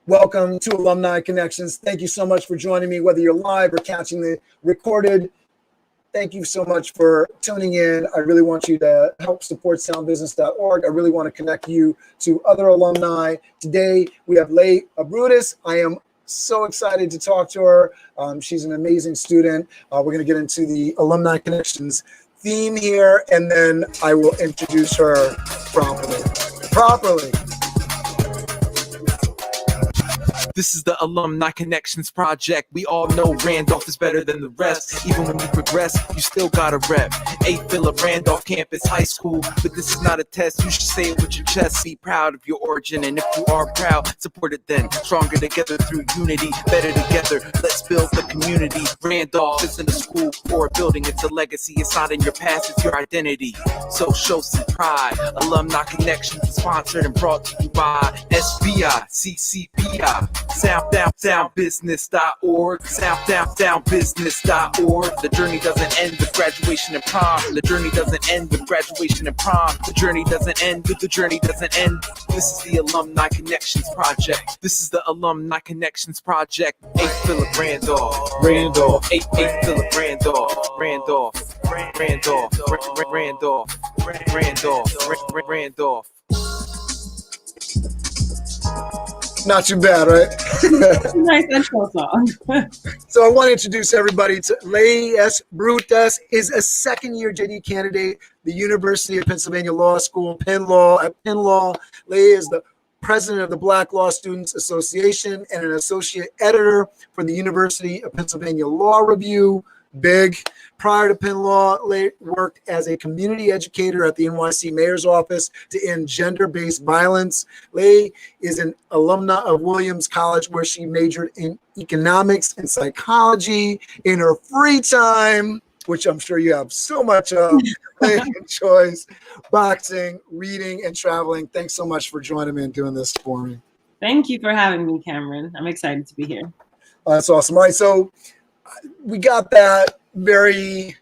Welcome to Alumni Connections. Thank you so much for joining me, whether you're live or catching the recorded. Thank you so much for tuning in. I really want you to help support soundbusiness.org. I really want to connect you to other alumni. Today, we have Leigh Brutus. I am so excited to talk to her. She's an amazing student. We're going to get into the Alumni Connections theme here, and then I will introduce her properly. This is the Alumni Connections Project. We all know Randolph is better than the rest. Even when you progress, you still gotta rep. A Philip Randolph Campus High School. But this is not a test, you should say it with your chest. Be proud of your origin, and if you are proud, support it then. Stronger together through unity, better together. Let's build the community. Randolph isn't a school or a building, it's a legacy. It's not in your past, it's your identity. So show some pride. Alumni Connections is sponsored and brought to you by SBI, CCPI. Soundbusiness.org. Soundbusiness.org. The journey doesn't end with graduation and prom. The journey doesn't end with graduation and prom. The journey doesn't end with the journey doesn't end. This is the Alumni Connections Project. This is the Alumni Connections Project. A Philip Randolph. Randolph. A Philip Randolph. Randolph. Randolph. Randolph. Randolph. Not too bad, right? Nice intro song. So I want to introduce everybody to Lei S. Brutus is a second-year JD candidate, the University of Pennsylvania Law School, Penn Law. At Penn Law, Leigh is the president of the Black Law Students Association and an associate editor for the University of Pennsylvania Law Review. Big. Prior to Penn Law, Leigh worked as a community educator at the NYC Mayor's Office to end gender-based violence. Leigh is an alumna of Williams College, where she majored in economics and psychology. In her free time, which I'm sure you have so much of, Leigh enjoys boxing, reading, and traveling. Thanks so much for joining me and doing this for me. Thank you for having me, Cameron. I'm excited to be here. That's awesome. All right, so we got that very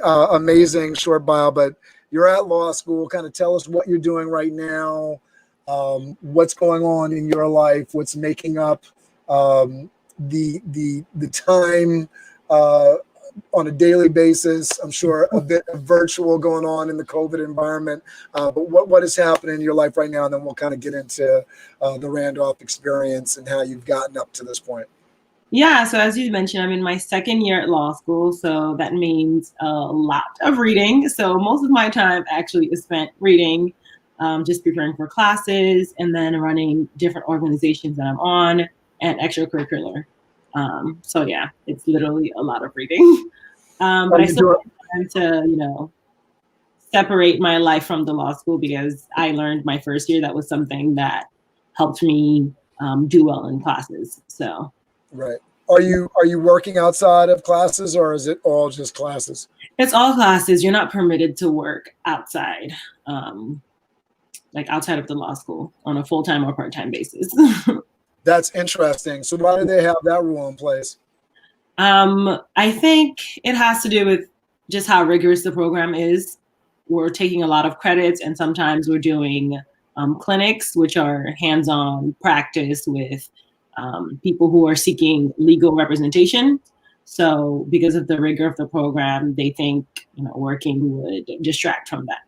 amazing short bio, but you're at law school. Kind of tell us what you're doing right now, what's going on in your life, what's making up the time on a daily basis. I'm sure a bit of virtual going on in the COVID environment, but what is happening in your life right now, and then we'll kind of get into the Randolph experience and how you've gotten up to this point. Yeah, so as you mentioned, I'm in my second year at law school, so that means a lot of reading. So most of my time actually is spent reading, just preparing for classes, and then running different organizations that I'm on and extracurricular. So yeah, it's literally a lot of reading. But I still have time to, separate my life from the law school, because I learned my first year that was something that helped me do well in classes. So. Right. Are you working outside of classes, or is it all just classes? It's all classes. You're not permitted to work outside, like outside of the law school on a full-time or part-time basis. That's interesting. So why do they have that rule in place? I think it has to do with just how rigorous the program is. We're taking a lot of credits, and sometimes we're doing clinics, which are hands-on practice with people who are seeking legal representation. So because of the rigor of the program, they think working would distract from that.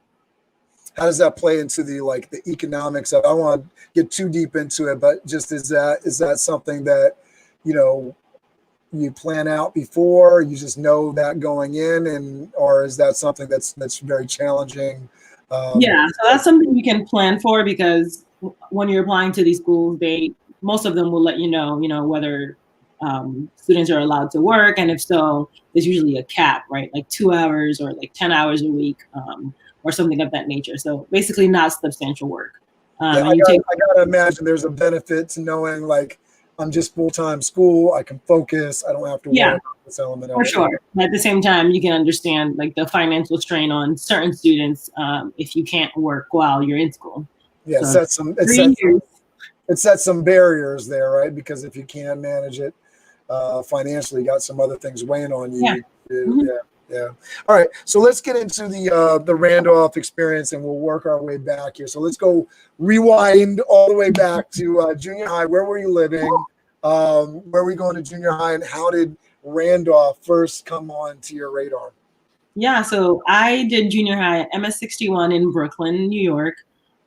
How does that play into the economics of? I don't want to get too deep into it, but just is that something that you plan out before? You just know that going in, or is that something that's very challenging? Yeah, so that's something you can plan for, because when you're applying to these schools, most of them will let you know whether students are allowed to work, and if so, there's usually a cap, right? Like 2 hours or 10 hours a week, or something of that nature. So basically, not substantial work. I gotta imagine there's a benefit to knowing I'm just full-time school. I can focus. I don't have to worry about this element. For sure. At the same time, you can understand the financial strain on certain students if you can't work while you're in school. Yeah, so it sets some barriers there, right? Because if you can't manage it financially, you got some other things weighing on you. Yeah. Yeah. All right. So let's get into the Randolph experience, and we'll work our way back here. So let's go rewind all the way back to junior high. Where were you living? Where were you going to junior high, and how did Randolph first come on to your radar? Yeah, so I did junior high at MS 61 in Brooklyn, New York.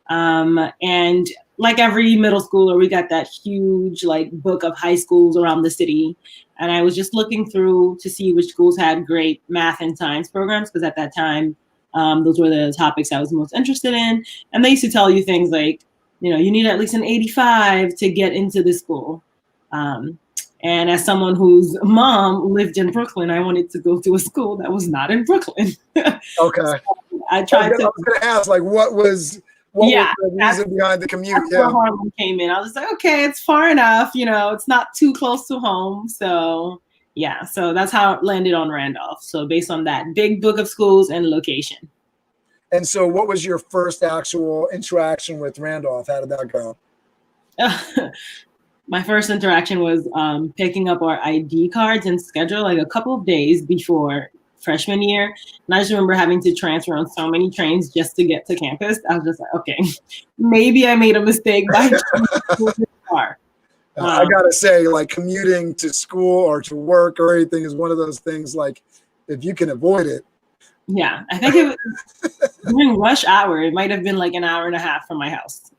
And like every middle schooler, we got that huge like book of high schools around the city. And I was just looking through to see which schools had great math and science programs, because at that time, those were the topics I was most interested in. And they used to tell you things like, you know, you need at least an 85 to get into this school. And as someone whose mom lived in Brooklyn, I wanted to go to a school that was not in Brooklyn. Okay. So I tried to. I was going to ask, like, what was the reason behind the commute? That's where Harlem came in. I was like, okay, it's far enough. You know, it's not too close to home. So yeah, so that's how it landed on Randolph. So based on that big book of schools and location. And so what was your first actual interaction with Randolph? How did that go? My first interaction was picking up our ID cards and schedule like a couple of days before freshman year. And I just remember having to transfer on so many trains just to get to campus. I was just like, okay, maybe I made a mistake by car. I gotta say, like, commuting to school or to work or anything is one of those things, like, if you can avoid it. Yeah, I think it was during rush hour. It might have been like an hour and a half from my house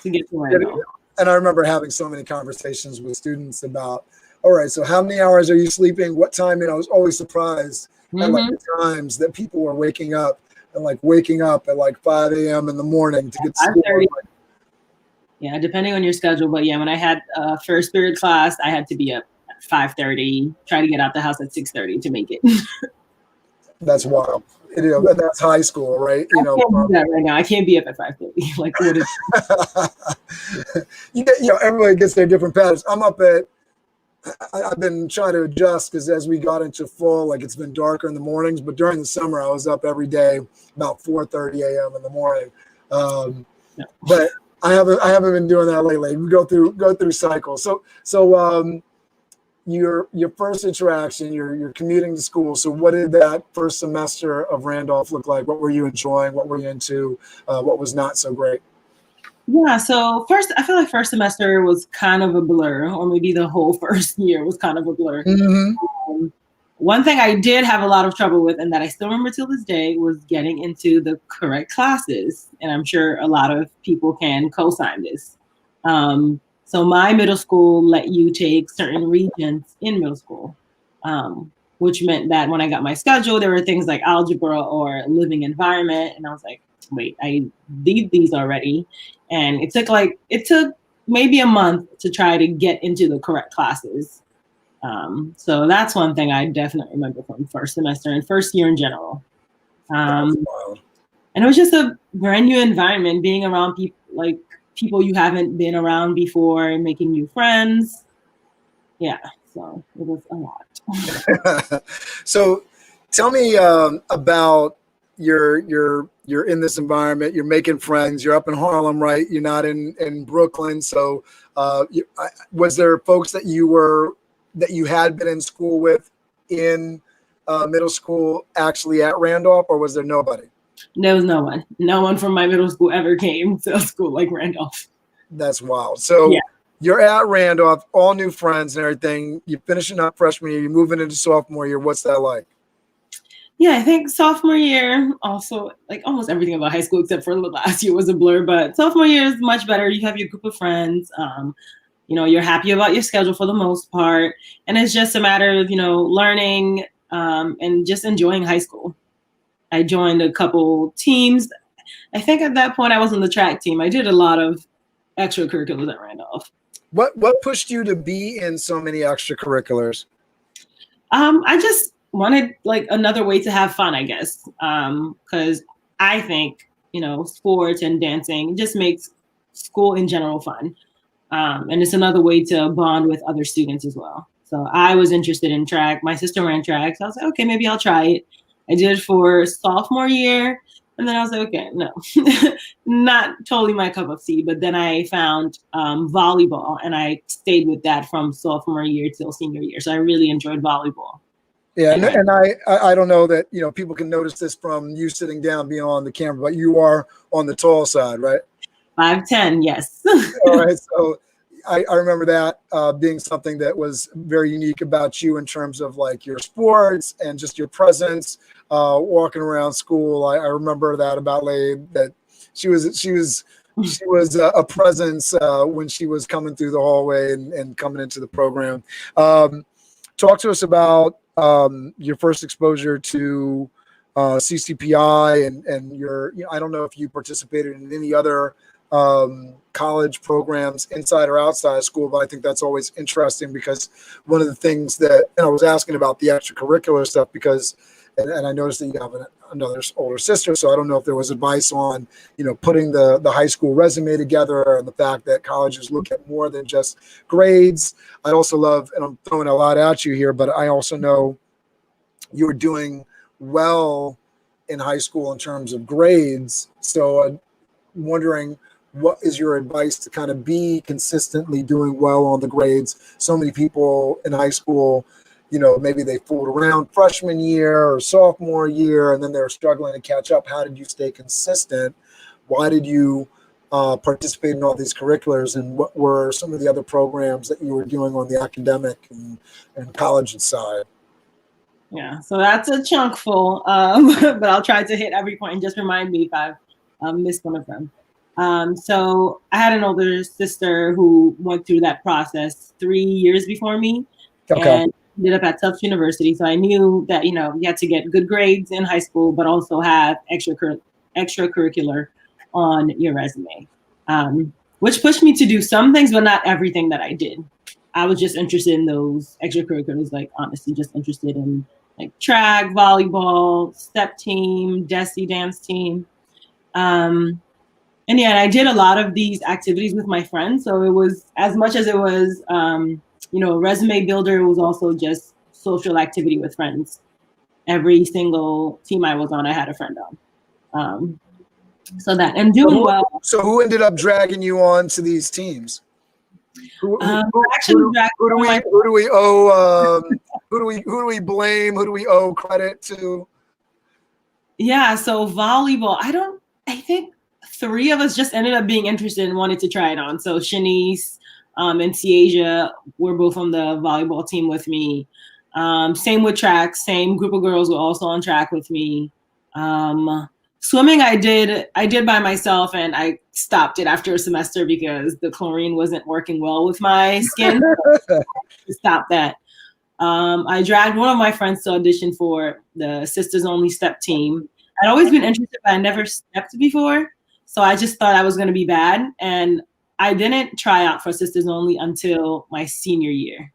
to get to Randolph. And I remember having so many conversations with students about, all right, so how many hours are you sleeping? What time? And I was always surprised at like the times that people were waking up at like 5 a.m. in the morning to get to school. Yeah, depending on your schedule. But yeah, when I had first period class, I had to be up at 5:30, try to get out the house at 6:30 to make it. That's wild. You know, that's high school, right? You know, I can't do that right now. I can't be up at 5:30. Like, what is you know, everybody gets their different patterns. I've been trying to adjust because as we got into fall, like, it's been darker in the mornings, but during the summer I was up every day about 4:30 a.m. in the morning. But I haven't been doing that lately. We go through cycles. So your first interaction, you're commuting to school. So what did that first semester of Randolph look like? What were you enjoying? What were you into? What was not so great? Yeah, so I feel like first semester was kind of a blur, or maybe the whole first year was kind of a blur. Mm-hmm. One thing I did have a lot of trouble with, and that I still remember till this day, was getting into the correct classes. And I'm sure a lot of people can co-sign this. So my middle school let you take certain regents in middle school, which meant that when I got my schedule, there were things like algebra or living environment. And I was like, wait, I did these already. And it took maybe a month to try to get into the correct classes. So that's one thing I definitely remember from first semester and first year in general. And it was just a brand new environment, being around people you haven't been around before and making new friends. Yeah, so it was a lot. So tell me about you're in this environment, you're making friends, you're up in Harlem, right? You're not in Brooklyn. So was there folks that you had been in school with in middle school actually at Randolph, or was there nobody? There was no one. No one from my middle school ever came to a school like Randolph. That's wild. So yeah. You're at Randolph, all new friends and everything. You're finishing up freshman year. You're moving into sophomore year. What's that like? Yeah, I think sophomore year also, like, almost everything about high school except for the last year was a blur. But sophomore year is much better. You have your group of friends. You know, you're happy about your schedule for the most part. And it's just a matter of, you know, learning and just enjoying high school. I joined a couple teams. I think at that point I was on the track team. I did a lot of extracurriculars at Randolph. What pushed you to be in so many extracurriculars? I just wanted like another way to have fun, I guess. Because I think, you know, sports and dancing just makes school in general fun. And it's another way to bond with other students as well. So I was interested in track. My sister ran track. So I was like, okay, maybe I'll try it. I did it for sophomore year. And then I was like, okay, no, not totally my cup of tea. But then I found volleyball, and I stayed with that from sophomore year till senior year. So I really enjoyed volleyball. Yeah, and I don't know that, people can notice this from you sitting down being on the camera, but you are on the tall side, right? 5'10", yes. All right, so I remember that being something that was very unique about you in terms of like your sports and just your presence walking around school. I remember that about Leigh, that she was a presence when she was coming through the hallway and coming into the program. Talk to us about your first exposure to CCPI and your, I don't know if you participated in any other college programs inside or outside of school, but I think that's always interesting because one of the things that, and I was asking about the extracurricular stuff because, and I noticed that you have another older sister, so I don't know if there was advice on, putting the high school resume together and the fact that colleges look at more than just grades. I also love, and I'm throwing a lot at you here, but I also know you were doing well in high school in terms of grades. So I'm wondering, what is your advice to kind of be consistently doing well on the grades? So many people in high school, maybe they fooled around freshman year or sophomore year, and then they're struggling to catch up. How did you stay consistent? Why did you participate in all these curriculars? And what were some of the other programs that you were doing on the academic and college side? Yeah, so that's a chunk full, but I'll try to hit every point and just remind me if I've missed one of them. So I had an older sister who went through that process 3 years before me, and ended up at Tufts University. So I knew that, you had to get good grades in high school, but also have extracurricular on your resume, which pushed me to do some things, but not everything that I did. I was just interested in those extracurriculars, like honestly, just interested in like track, volleyball, step team, Desi dance team. And I did a lot of these activities with my friends. So it was, as much as it was, resume builder, it was also just social activity with friends. Every single team I was on, I had a friend on. So that, and doing well. So who ended up dragging you on to these teams? Who do we owe? Who do we blame? Who do we owe credit to? Yeah, so volleyball. I think 3 of us just ended up being interested and wanted to try it on. So Shanice and Ciasia were both on the volleyball team with me. Same with track. Same group of girls were also on track with me. Swimming, I did by myself, and I stopped it after a semester because the chlorine wasn't working well with my skin. So I stopped that. I dragged one of my friends to audition for the Sistas Only step team. I'd always been interested, but I never stepped before. So I just thought I was going to be bad. And I didn't try out for Sistas Only until my senior year.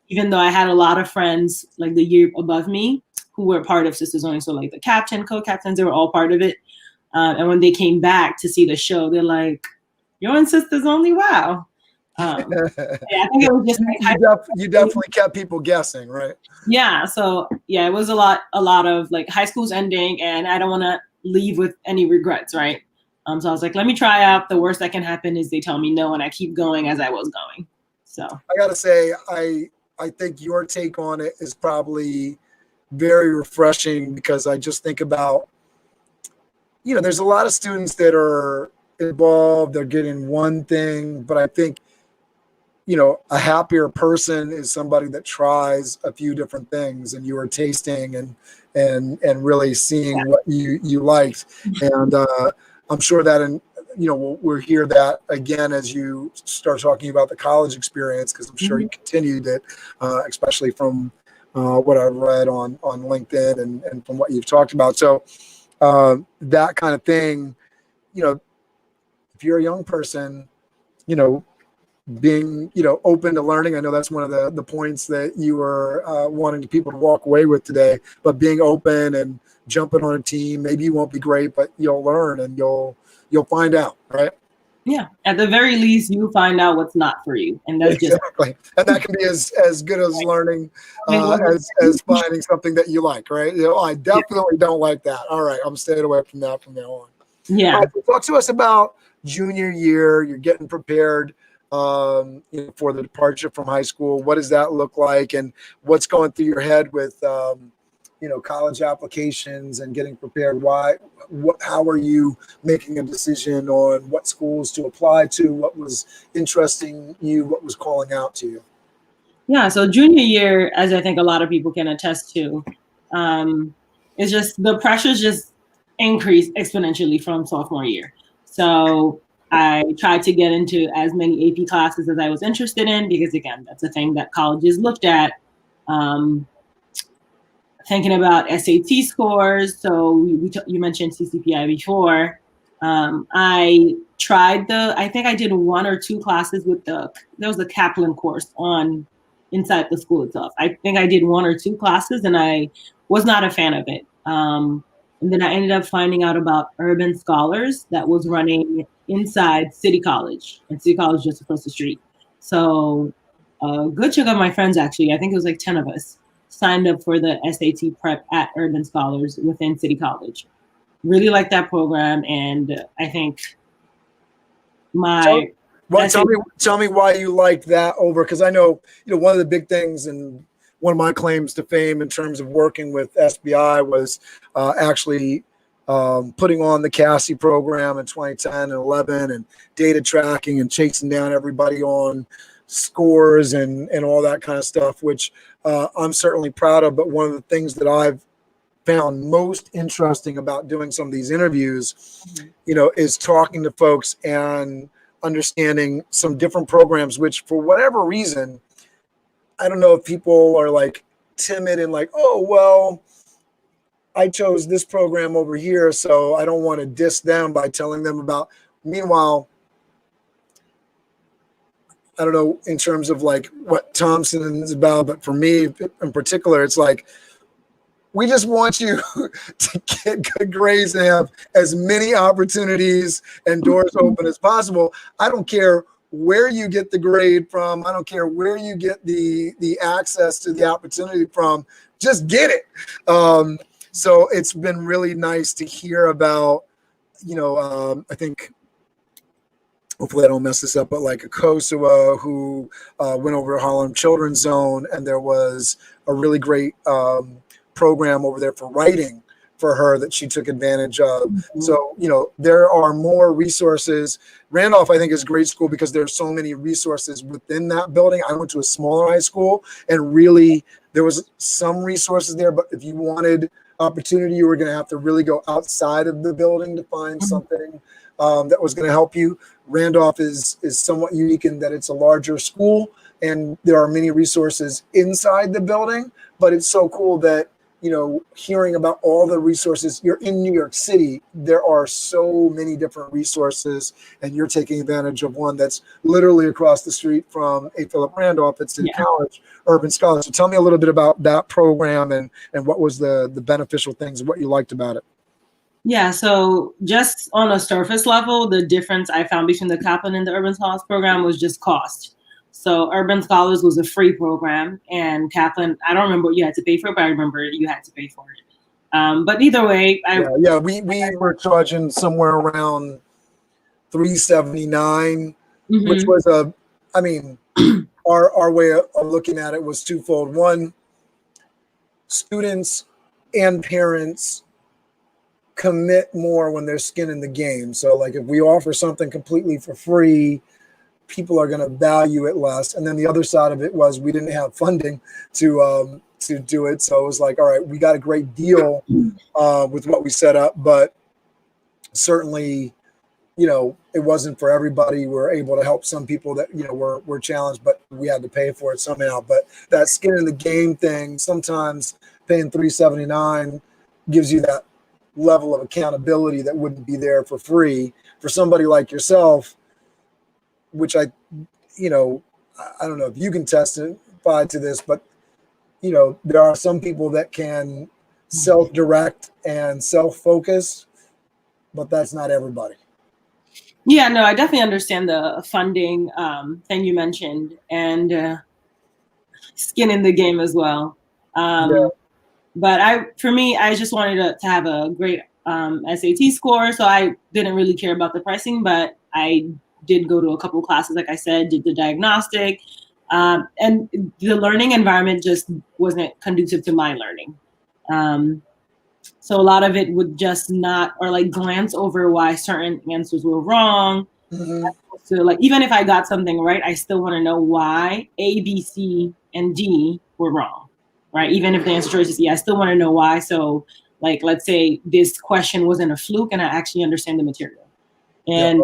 Even though I had a lot of friends like the year above me who were part of Sistas Only. So like the captain, co-captains, they were all part of it. And when they came back to see the show, they're like, "You're in Sistas Only? Wow." I think it was just you definitely kept people guessing, right? Yeah. So yeah, it was a lot of like high school's ending, and I don't want to leave with any regrets, right? So I was like, let me try out. The worst that can happen is they tell me no, and I keep going as I was going. So I gotta say, I think your take on it is probably very refreshing because I just think about, there's a lot of students that are involved, they're getting one thing, but I think, a happier person is somebody that tries a few different things, and you are tasting and really seeing what you liked. And I'm sure that, we'll hear that again as you start talking about the college experience, because I'm sure you continued it, especially from what I've read on LinkedIn and from what you've talked about. So that kind of thing, if you're a young person, being, open to learning. I know that's one of the points that you were wanting people to walk away with today, but being open and jumping on a team, maybe you won't be great, but you'll learn and you'll find out, right? Yeah. At the very least, you find out what's not for you. And that's exactly. And that can be as good as learning as finding something that you like, right? I definitely don't like that. All right. I'm staying away from that from now on. Yeah. Talk to us about junior year. You're getting prepared for the departure from high school? What does that look like, and what's going through your head with college applications and getting prepared? How are you making a decision on what schools to apply to? What was interesting you? What was calling out to you? Yeah, so junior year, as I think a lot of people can attest to, it's just the pressures just increased exponentially from sophomore year. So I tried to get into as many AP classes as I was interested in, because again, that's a thing that colleges looked at. Thinking about SAT scores. So you mentioned CCPI before. I think I did 1 or 2 classes with there was a Kaplan course inside the school itself. I think I did 1 or 2 classes and I was not a fan of it. And then I ended up finding out about Urban Scholars that was running inside City College, and City College just across the street. So a good chunk of my friends, actually, I think it was like 10 of us, signed up for the SAT prep at Urban Scholars within City College. Really like that program, and I think tell me why you liked that over, because I know one of the big things and one of my claims to fame in terms of working with SBI was actually putting on the Cassie program in 2010 and 11, and data tracking and chasing down everybody on scores and all that kind of stuff, which I'm certainly proud of. But one of the things that I've found most interesting about doing some of these interviews, is talking to folks and understanding some different programs, which for whatever reason, I don't know if people are like timid and like, oh, well, I chose this program over here, so I don't want to diss them by telling them about. Meanwhile, I don't know in terms of like what Thompson is about, but for me in particular, it's like, we just want you to get good grades and have as many opportunities and doors open as possible. I don't care where you get the grade from. I don't care where you get the access to the opportunity from. Just get it. So it's been really nice to hear about, I think, hopefully I don't mess this up, but like a Kosua who went over to Harlem Children's Zone, and there was a really great program over there for writing for her that she took advantage of. Mm-hmm. So, there are more resources. Randolph, I think, is a great school because there's so many resources within that building. I went to a smaller high school, and really there was some resources there, but if you wanted opportunity, you were going to have to really go outside of the building to find mm-hmm. something that was going to help you. Randolph is somewhat unique in that it's a larger school, and there are many resources inside the building, but it's so cool that hearing about all the resources. You're in New York City. There are so many different resources, and you're taking advantage of one that's literally across the street from A. Philip Randolph at City College, Urban Scholars. So tell me a little bit about that program and what was the beneficial things, what you liked about it. Yeah, so just on a surface level, the difference I found between the Kaplan and the Urban Scholars program was just cost. So Urban Scholars was a free program, and Kaplan, I don't remember what you had to pay for it, but I remember you had to pay for it. But either way, we were charging somewhere around $379, mm-hmm. which was our way of looking at it was twofold. One, students and parents commit more when they're skin in the game. So like if we offer something completely for free, people are going to value it less. And then the other side of it was we didn't have funding to do it. So it was like, all right, we got a great deal with what we set up, but certainly, it wasn't for everybody. We were able to help some people that, were challenged, but we had to pay for it somehow. But that skin in the game thing, sometimes paying $379 gives you that level of accountability that wouldn't be there for free for somebody like yourself, which I don't know if you can testify to this, but there are some people that can self-direct and self-focus, but that's not everybody. Yeah, no, I definitely understand the funding thing you mentioned, and skin in the game as well. But I just wanted to have a great SAT score, so I didn't really care about the pricing, but I did go to a couple classes, like I said, did the diagnostic. And the learning environment just wasn't conducive to my learning. So a lot of it would just not, or like glance over why certain answers were wrong. Mm-hmm. So like, even if I got something right, I still want to know why A, B, C, and D were wrong, right? Even if the answer choice is E, I still want to know why. So like, let's say this question wasn't a fluke and I actually understand the material. And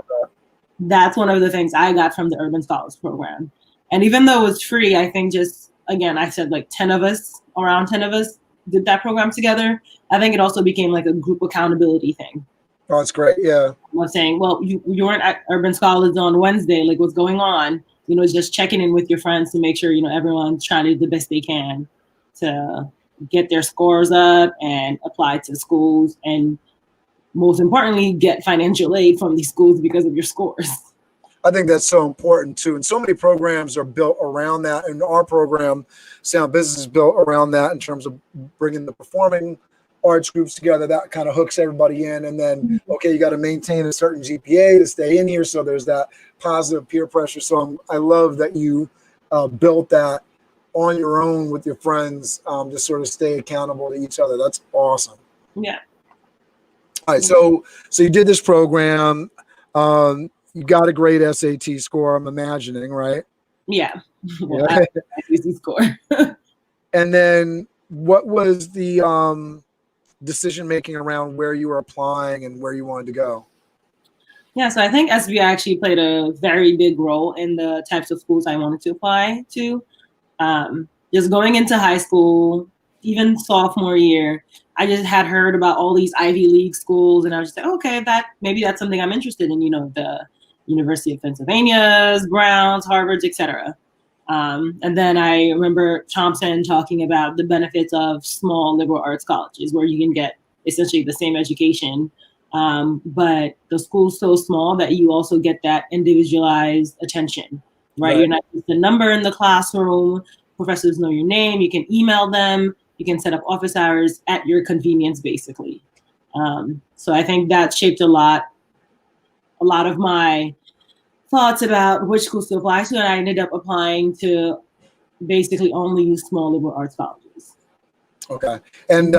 that's one of the things I got from the Urban Scholars Program. And even though it was free, I think just, again, I said like 10 of us, around 10 of us did that program together. I think it also became like a group accountability thing. Oh, that's great. Yeah. I'm saying, well, you weren't at Urban Scholars on Wednesday, like what's going on? You know, just checking in with your friends to make sure, you know, everyone's trying to do the best they can to get their scores up and apply to schools, and most importantly, get financial aid from these schools because of your scores. I think that's so important too. And so many programs are built around that. And our program, Sound Business, is built around that in terms of bringing the performing arts groups together. That kind of hooks everybody in. And then, okay, you got to maintain a certain GPA to stay in here. So there's that positive peer pressure. So I love that you built that on your own with your friends to sort of stay accountable to each other. That's awesome. Yeah. All right. So you did this program. You got a great SAT score, I'm imagining, right? Yeah. Well, I SAT score. And then what was the decision making around where you were applying and where you wanted to go? Yeah, so I think SBI actually played a very big role in the types of schools I wanted to apply to. Just going into high school, even sophomore year, I just had heard about all these Ivy League schools, and I was just like, okay, maybe that's something I'm interested in. You know, the University of Pennsylvania's, Browns, Harvard's, etc. And then I remember Thompson talking about the benefits of small liberal arts colleges, where you can get essentially the same education, but the school's so small that you also get that individualized attention, right? You're not just a number in the classroom. Professors know your name. You can email them. You can set up office hours at your convenience, basically. So I think that shaped a lot of my thoughts about which schools to apply to, and I ended up applying to basically only small liberal arts colleges. Okay. And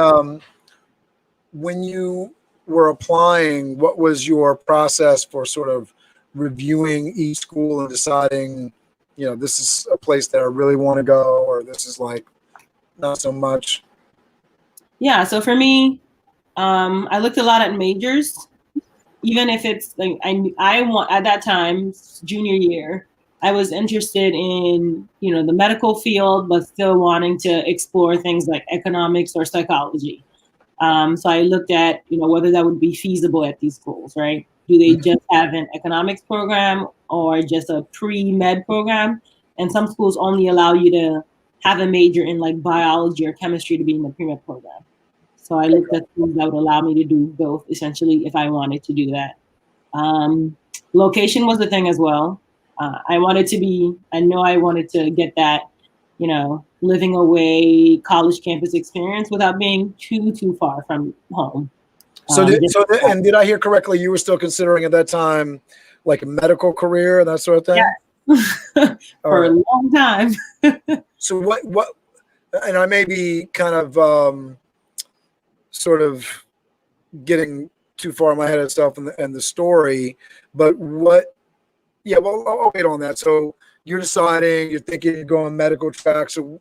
when you were applying, what was your process for sort of reviewing each school and deciding, you know, this is a place that I really want to go, or this is like not so much? Yeah, so for me, I looked a lot at majors. Even if it's like I want, at that time, junior year, I was interested in, you know, the medical field, but still wanting to explore things like economics or psychology. So I looked at, you know, whether that would be feasible at these schools, right? Do they just have an economics program or just a pre-med program? And some schools only allow you to have a major in like biology or chemistry to be in the pre-med program. So I looked at schools that would allow me to do both, essentially, if I wanted to do that. Location was the thing as well. I wanted to get that, you know, living away college campus experience without being too far from home. Did I hear correctly? You were still considering at that time, like a medical career and that sort of thing? Yeah. For a long time. So what, and I may be kind of, sort of getting too far in my head of stuff and the story, but I'll wait on that. So you're deciding, you're thinking you're going medical track. So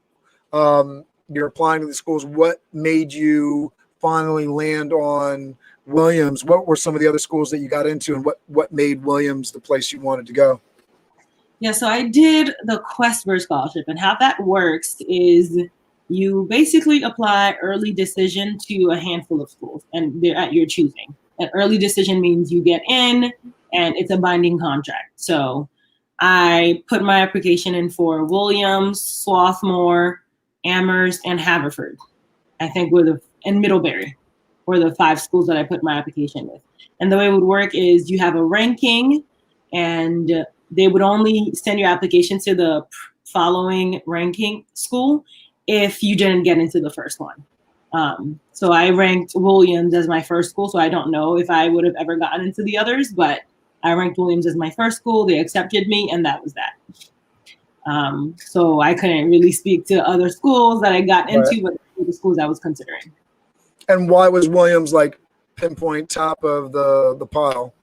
you're applying to the schools. What made you finally land on Williams? What were some of the other schools that you got into, and what made Williams the place you wanted to go? Yeah, so I did the Questbird Scholarship, and how that works is you basically apply early decision to a handful of schools, and they're at your choosing. An early decision means you get in, and it's a binding contract. So I put my application in for Williams, Swarthmore, Amherst, and Haverford. I think and Middlebury were the 5 schools that I put my application with. And the way it would work is you have a ranking, and they would only send your application to the following ranking school if you didn't get into the first one. So I ranked Williams as my first school, so I don't know if I would have ever gotten into the others, but I ranked Williams as my first school. They accepted me, and that was that. So I couldn't really speak to other schools that I got into, but the schools I was considering. And why was Williams like pinpoint top of the pile?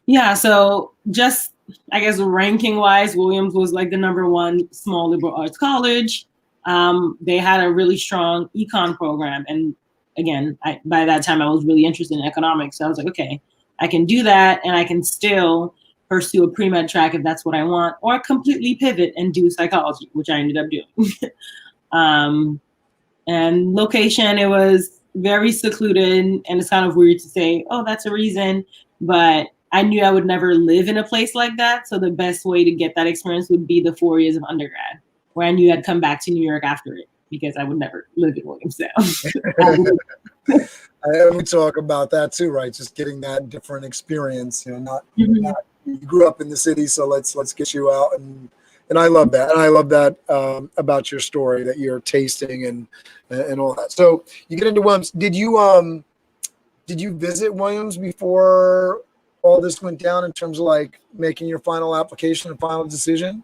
Yeah, so just, I guess, ranking wise, Williams was like the #1 small liberal arts college. They had a really strong econ program. And again, by that time, I was really interested in economics. So I was like, okay, I can do that, and I can still pursue a pre-med track if that's what I want, or completely pivot and do psychology, which I ended up doing. And location, it was very secluded, and it's kind of weird to say, oh, that's a reason, but I knew I would never live in a place like that. So the best way to get that experience would be the 4 years of undergrad, where I knew I'd come back to New York after it, because I would never live in Williamstown. We talk about that too, right? Just getting that different experience, not you grew up in the city, so let's get you out, and I love that, and I love that about your story, that you're tasting and all that. So you get into Williams. Did you visit Williams before all this went down in terms of like making your final application and final decision?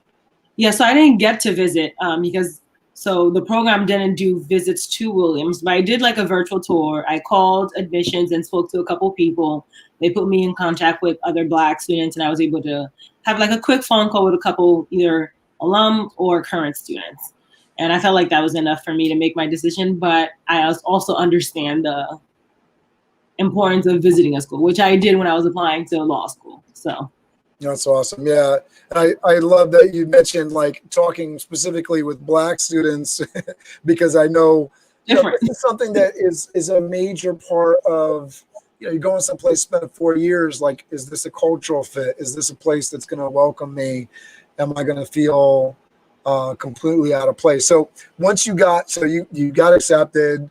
Yeah, so I didn't get to visit because the program didn't do visits to Williams, but I did like a virtual tour. I called admissions and spoke to a couple people. They put me in contact with other Black students, and I was able to have like a quick phone call with a couple either alum or current students. And I felt like that was enough for me to make my decision, but I also understand the importance of visiting a school, which I did when I was applying to law school. So that's awesome. Yeah. And I love that you mentioned like talking specifically with Black students, because I know, this is something that is a major part of, you're going someplace, spend 4 years, like, is this a cultural fit? Is this a place that's going to welcome me? Am I going to feel completely out of place? So once you got accepted,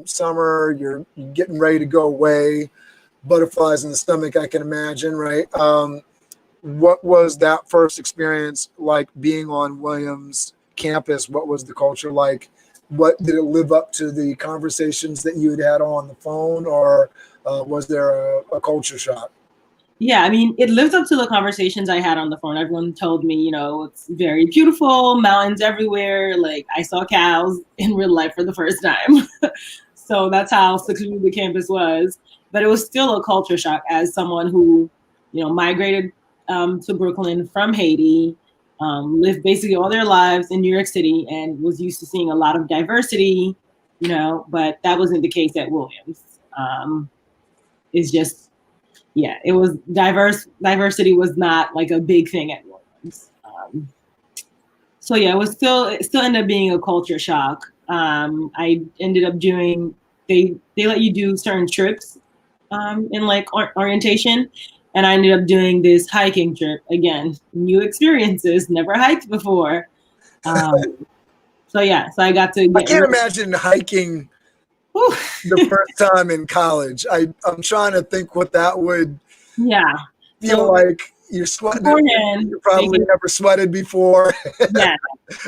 summer, you're getting ready to go away, butterflies in the stomach, I can imagine, right? What was that first experience like being on Williams campus? What was the culture like? What did it live up to the conversations that you had on the phone, or was there a culture shock? Yeah, I mean, it lived up to the conversations I had on the phone. Everyone told me, it's very beautiful, mountains everywhere. Like, I saw cows in real life for the first time. So that's how secluded the campus was. But it was still a culture shock as someone who, migrated to Brooklyn from Haiti, lived basically all their lives in New York City, and was used to seeing a lot of diversity, but that wasn't the case at Williams. It's just, it was diversity was not like a big thing at Williams. So yeah, it still ended up being a culture shock. I ended up doing, they let you do certain trips in like orientation. And I ended up doing this hiking trip. Again, new experiences, never hiked before. So I got to I can't imagine hiking the first time in college. I'm trying to think what that would feel like. You're sweating. You probably never sweated before. Yeah,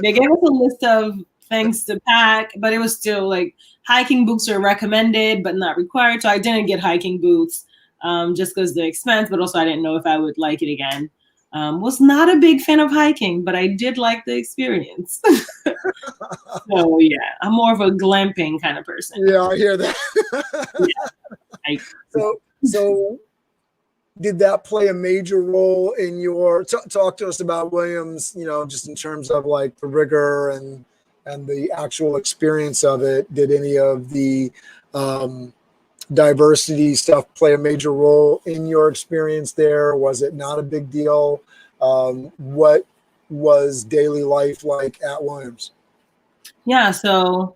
they gave us a list of things to pack, but it was still like hiking boots are recommended but not required. So I didn't get hiking boots just because the expense, but also I didn't know if I would like it again. Was not a big fan of hiking, but I did like the experience. So yeah, I'm more of a glamping kind of person. Yeah, I hear that. So did that play a major role in your talk to us about Williams, just in terms of like the rigor and the actual experience of it? Did any of the diversity stuff play a major role in your experience there? Was it not a big deal? What was daily life like at Williams? Yeah, so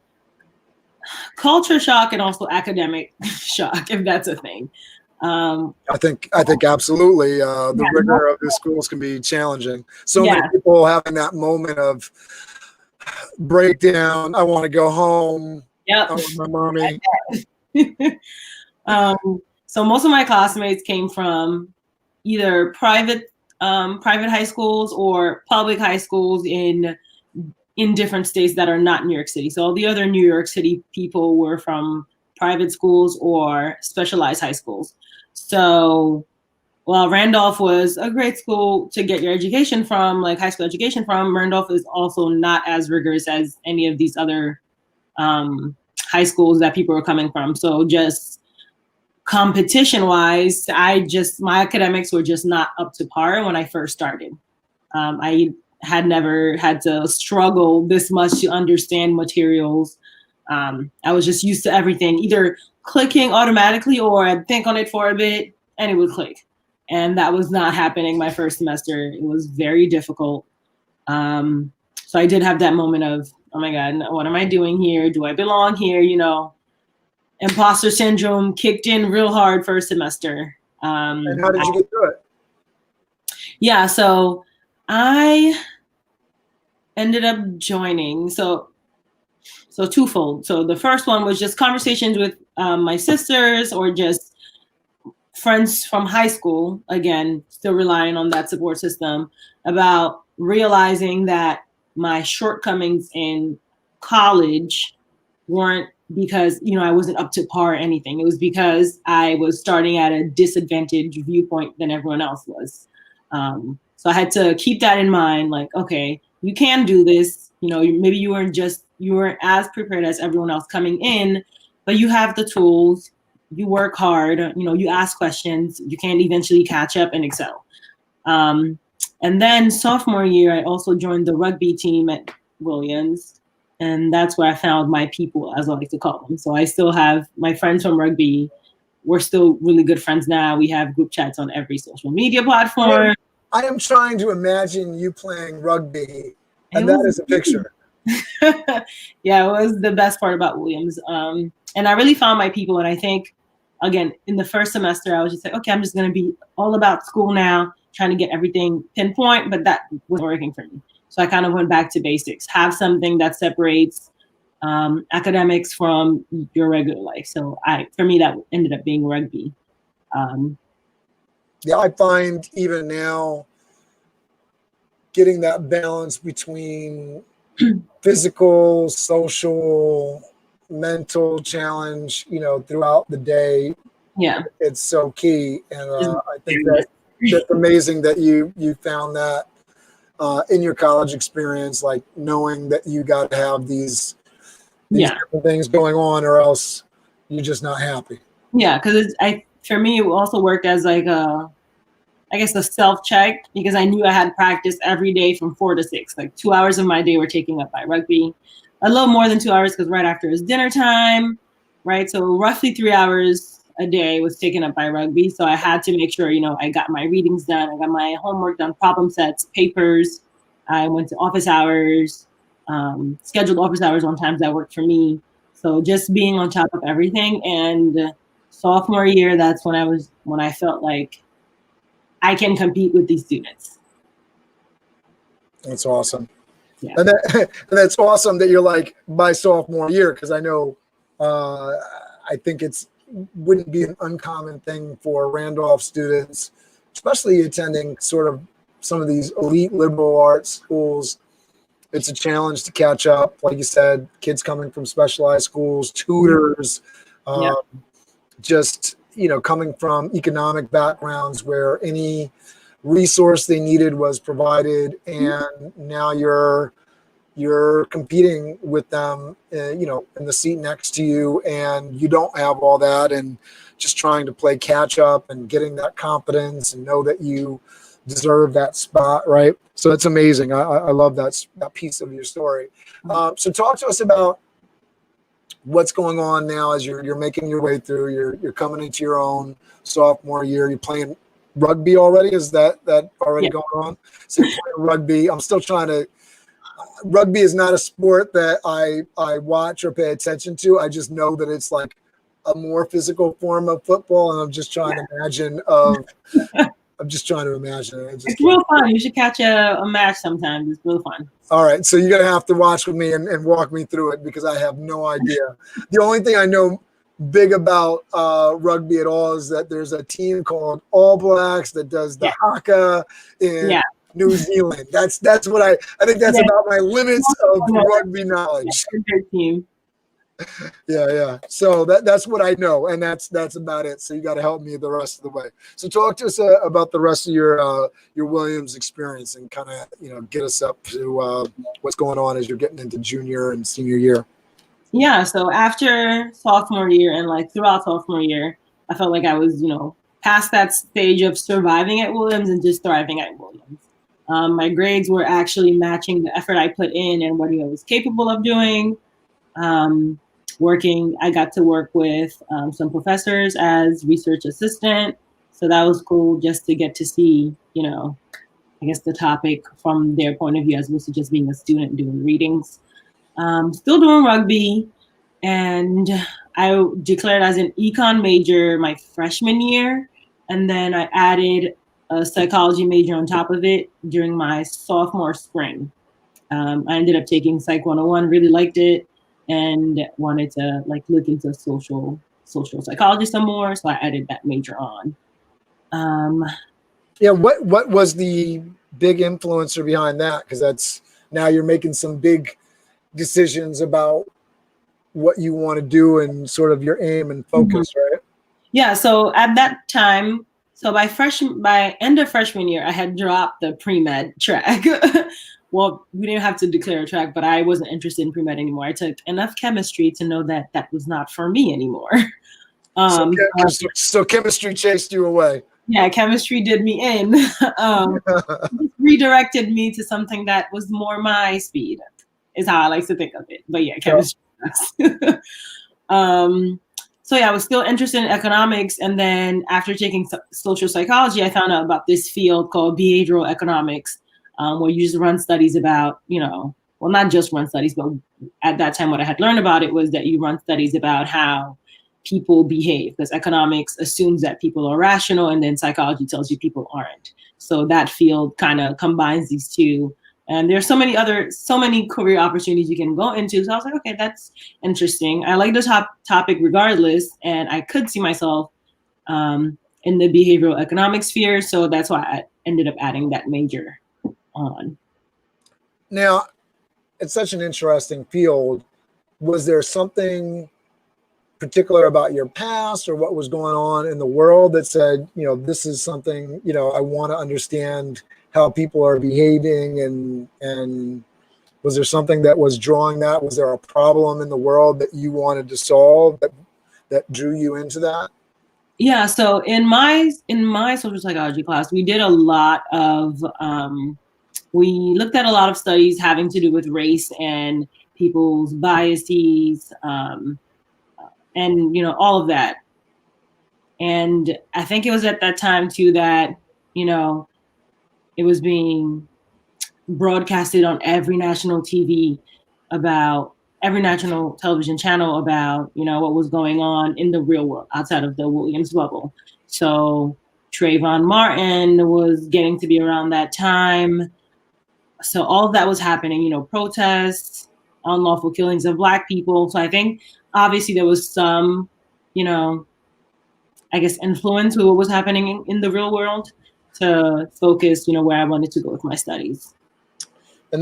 culture shock and also academic shock, if that's a thing. I think absolutely. The rigor of the schools can be challenging. So many people having that moment of breakdown. I want to go home. Yep. I want my mommy. So most of my classmates came from either private high schools or public high schools in different states that are not New York City. So all the other New York City people were from private schools or specialized high schools. So while Randolph was a great school to get your education from, like high school education from, Randolph is also not as rigorous as any of these other high schools that people are coming from. So just competition wise, my academics were just not up to par when I first started. I had never had to struggle this much to understand materials. I was just used to everything either clicking automatically or I'd think on it for a bit and it would click. And that was not happening my first semester. It was very difficult. So I did have that moment of, oh my God, what am I doing here? Do I belong here? You know, imposter syndrome kicked in real hard first semester. And how did you get through it? Yeah, so I ended up joining. So twofold. So the first one was just conversations with my sisters or just friends from high school, again, still relying on that support system, about realizing that my shortcomings in college weren't because, you know, I wasn't up to par or anything. It was because I was starting at a disadvantaged viewpoint than everyone else was. So I had to keep that in mind, like, okay, you can do this. You know, maybe you weren't as prepared as everyone else coming in, but you have the tools. You work hard, you know, you ask questions, you can eventually catch up and excel. And then sophomore year, I also joined the rugby team at Williams. And that's where I found my people, as I like to call them. So I still have my friends from rugby. We're still really good friends now. We have group chats on every social media platform. I am trying to imagine you playing rugby, and that is a picture. Yeah, it was the best part about Williams. And I really found my people. And I think, again, in the first semester, I was just like, okay, I'm just going to be all about school now, trying to get everything pinpoint, but that wasn't working for me. So I kind of went back to basics, have something that separates academics from your regular life. So for me, that ended up being rugby. Yeah, I find even now getting that balance between physical, social, mental challenge, you know, throughout the day. Yeah, it's so key. And I think that's amazing that you found that in your college experience, like knowing that you got to have these different things going on or else you're just not happy. Yeah, because for me, it also worked as like a self-check, because I knew I had practice every day from 4 to 6. Like 2 hours of my day were taken up by rugby. A little more than 2 hours because right after is dinner time, right? So roughly 3 hours a day was taken up by rugby. So I had to make sure, you know, I got my readings done, I got my homework done, problem sets, papers. I went to office hours, scheduled office hours on times that worked for me. So just being on top of everything. And sophomore year, that's when I felt like I can compete with these students. That's awesome. Yeah. And that's awesome that you're like by sophomore year, because I know I think wouldn't be an uncommon thing for Randolph students, especially attending sort of some of these elite liberal arts schools. It's a challenge to catch up. Like you said, kids coming from specialized schools, tutors, just, you know, coming from economic backgrounds where any resource they needed was provided, and now you're competing with them, you know, in the seat next to you, and you don't have all that, and just trying to play catch up and getting that confidence and know that you deserve that spot, right? So it's amazing. I love that piece of your story. So talk to us about what's going on now as you're making your way through. You're coming into your own sophomore year. You're playing rugby already. Is that already going on? So you're playing rugby. I'm still trying to. Rugby is not a sport that I watch or pay attention to. I just know that it's like a more physical form of football, and I'm just trying to imagine I'm just trying to imagine it. It's real fun. You should catch a match sometimes. It's real fun. All right. So you're going to have to watch with me and walk me through it, because I have no idea. The only thing I know big about rugby at all is that there's a team called All Blacks that does the haka in New Zealand. That's what I think that's about my limits of rugby knowledge. Team. Yeah. So that's what I know, and that's about it. So you got to help me the rest of the way. So talk to us about the rest of your Williams experience, and kind of get us up to what's going on as you're getting into junior and senior year. Yeah, so after sophomore year and like throughout sophomore year, I felt like I was, past that stage of surviving at Williams and just thriving at Williams. My grades were actually matching the effort I put in and what I was capable of doing. I got to work with some professors as research assistant. So that was cool just to get to see, I guess the topic from their point of view as opposed to just being a student doing readings. Still doing rugby, and I declared as an econ major my freshman year, and then I added a psychology major on top of it during my sophomore spring. I ended up taking Psych 101, really liked it, and wanted to look into social psychology some more, so I added that major on. Yeah, what was the big influencer behind that? Because that's now you're making some big decisions about what you want to do and sort of your aim and focus, right? Yeah. So at that time, by end of freshman year, I had dropped the pre-med track. Well, we didn't have to declare a track, but I wasn't interested in pre-med anymore. I took enough chemistry to know that that was not for me anymore. So chemistry chased you away. Yeah, chemistry did me in. Redirected me to something that was more my speed, is how I like to think of it. But yeah, chemistry. So yeah, I was still interested in economics, and then after taking social psychology, I found out about this field called behavioral economics, where you just run studies about, well, not just run studies, but at that time, what I had learned about it was that you run studies about how people behave, because economics assumes that people are rational, and then psychology tells you people aren't. So that field kind of combines these two. And there's so many career opportunities you can go into. So I was like, okay, that's interesting. I like the topic regardless, and I could see myself in the behavioral economics sphere. So that's why I ended up adding that major on. Now, it's such an interesting field. Was there something particular about your past or what was going on in the world that said, this is something, I want to understand how people are behaving, and was there something that was drawing that? Was there a problem in the world that you wanted to solve that drew you into that? Yeah, so in my social psychology class, we did a lot of we looked at a lot of studies having to do with race and people's biases, and all of that. And I think it was at that time too that it was being broadcasted on every national TV about every national television channel about, what was going on in the real world outside of the Williams bubble. So Trayvon Martin was getting to be around that time. So all of that was happening, protests, unlawful killings of Black people. So I think obviously there was some, I guess, influence with what was happening in the real world to focus, where I wanted to go with my studies. And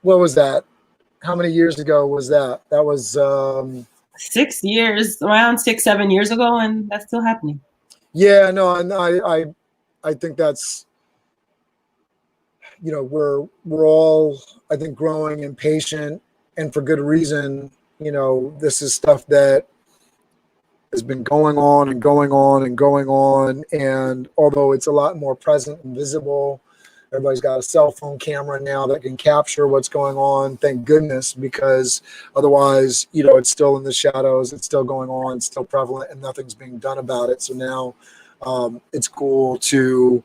what was that? How many years ago was that? That was 6 years, around 6-7 years ago, and that's still happening. Yeah, no, and I think that's, we're all, I think, growing impatient, and for good reason. This is stuff that has been going on and going on and going on, and although it's a lot more present and visible, everybody's got a cell phone camera now that can capture what's going on. Thank goodness, because otherwise, it's still in the shadows. It's still going on. It's still prevalent, and nothing's being done about it. So now it's cool to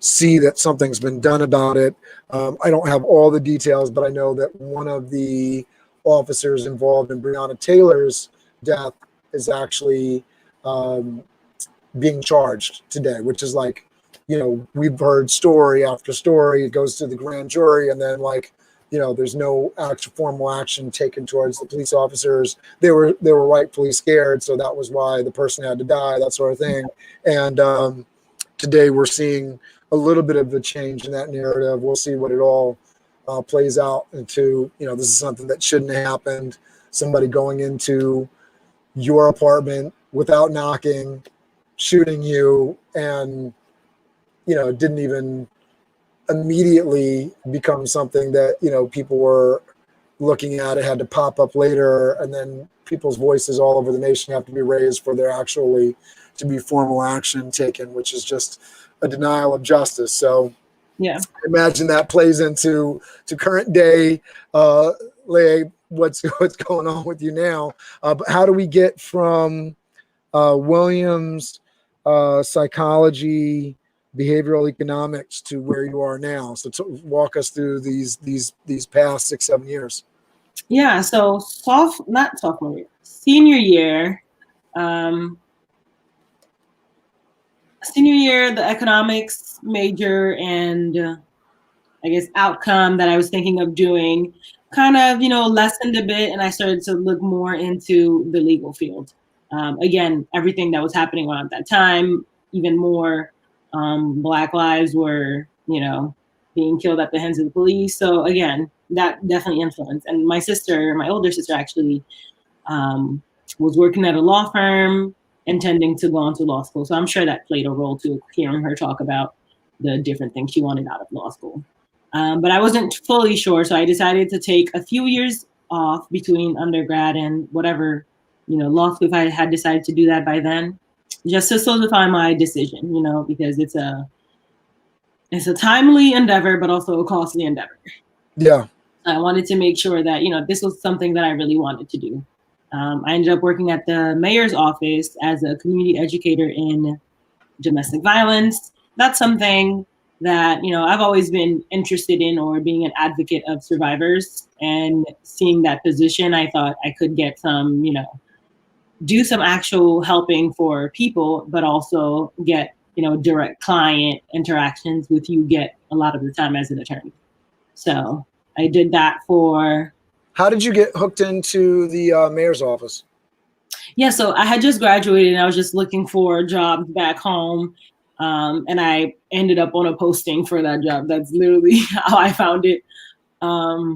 see that something's been done about it. I don't have all the details, but I know that one of the officers involved in Breonna Taylor's death is actually being charged today, which is like, we've heard story after story. It goes to the grand jury, and then there's no actual formal action taken towards the police officers. They were rightfully scared, so that was why the person had to die, that sort of thing. And today we're seeing a little bit of a change in that narrative. We'll see what it all plays out into. This is something that shouldn't have happened. somebody going into your apartment without knocking, shooting you, and, you know, it didn't even immediately become something that, you know, people were looking at. It had to pop up later, and then people's voices all over the nation have to be raised for there actually to be formal action taken, which is just a denial of justice. So Yeah. imagine that plays into current day, Leigh, what's going on with you now. But how do we get from Williams psychology, behavioral economics to where you are now? So walk us through these past 6-7 years. Yeah, so senior year, the economics major and I guess outcome that I was thinking of doing kind of, you know, lessened a bit, and I started to look more into the legal field. Again, everything that was happening around that time, even more Black lives were, you know, being killed at the hands of the police. So again, that definitely influenced. And my older sister actually was working at a law firm, intending to go on to law school. So I'm sure that played a role too, hearing her talk about the different things she wanted out of law school. But I wasn't fully sure, so I decided to take a few years off between undergrad and whatever, you know, law school, if I had decided to do that by then, just to solidify my decision, you know, because it's a timely endeavor, but also a costly endeavor. Yeah. I wanted to make sure that, you know, this was something that I really wanted to do. I ended up working at the mayor's office as a community educator in domestic violence. That's something that, you know, I've always been interested in, or being an advocate of survivors, and seeing that position, I thought I could get some, you know, do some actual helping for people, but also get, you know, direct client interactions with you get a lot of the time as an attorney. So I did that for. How did you get hooked into the mayor's office? Yeah, so I had just graduated and I was just looking for jobs back home. And I ended up on a posting for that job. That's literally how I found it. I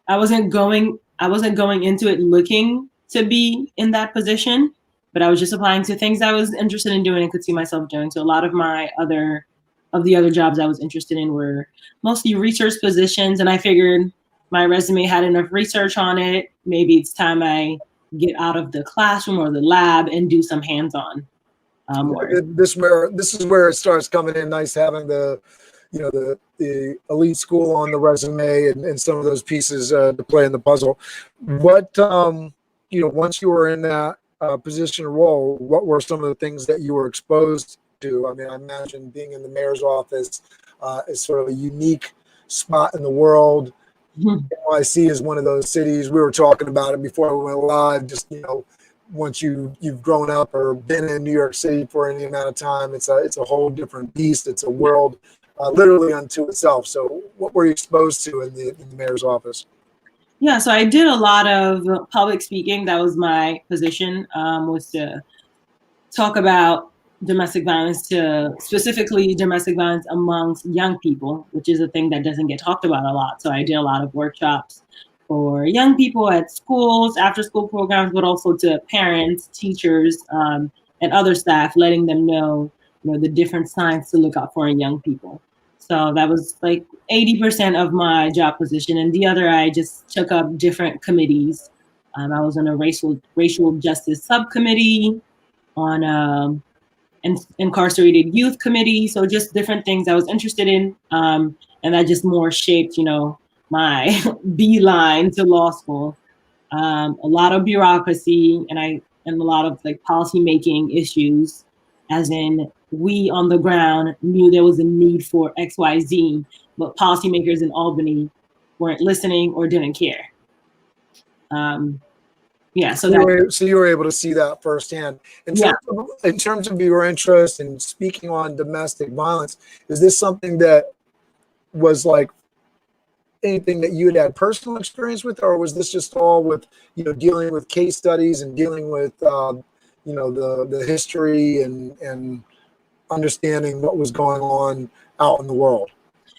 wasn't going into it looking to be in that position, but I was just applying to things I was interested in doing and could see myself doing. So a lot of the other jobs I was interested in were mostly research positions, and I figured my resume had enough research on it. Maybe it's time I get out of the classroom or the lab and do some hands-on work. This is where it starts coming in nice, having the, you know, the elite school on the resume and some of those pieces to play in the puzzle. What you know, once you were in that position or role, what were some of the things that you were exposed to? I mean, I imagine being in the mayor's office is sort of a unique spot in the world. NYC is one of those cities. We were talking about it before we went live. Just, you know, once you've grown up or been in New York City for any amount of time, it's a whole different beast. It's a world literally unto itself. So, what were you exposed to in the mayor's office? Yeah, so I did a lot of public speaking. That was my position, was to talk about domestic violence, specifically domestic violence amongst young people, which is a thing that doesn't get talked about a lot. So I did a lot of workshops for young people at schools, after school programs, but also to parents, teachers, and other staff, letting them know, you know, the different signs to look out for in young people. So that was like 80% of my job position. And the other, I just took up different committees. I was on a racial justice subcommittee, on incarcerated youth committee. So just different things I was interested in. And that just more shaped, you know, my beeline to law school. A lot of bureaucracy and a lot of like policy making issues, as in we on the ground knew there was a need for XYZ, but policymakers in Albany weren't listening or didn't care. Yeah, so you were able to see that firsthand. In terms of your interest in speaking on domestic violence, is this something that was like anything that you had personal experience with, or was this just all with, you know, dealing with case studies and dealing with you know, the history and understanding what was going on out in the world?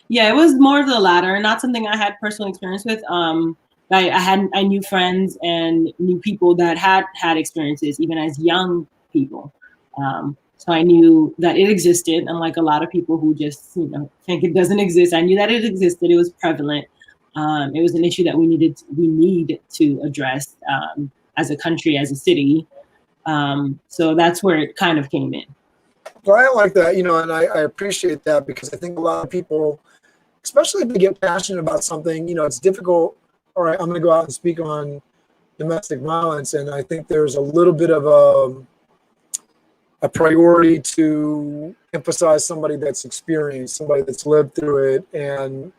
Yeah, it was more of the latter, not something I had personal experience with. I knew friends and knew people that had experiences even as young people. So I knew that it existed, unlike a lot of people who just think it doesn't exist. I knew that it existed. It was prevalent. It was an issue that we need to address as a country, as a city. So that's where it kind of came in. Well, I like that, and I appreciate that, because I think a lot of people, especially if they get passionate about something, it's difficult. All right, I'm going to go out and speak on domestic violence, and I think there's a little bit of a priority to emphasize somebody that's experienced, somebody that's lived through it, and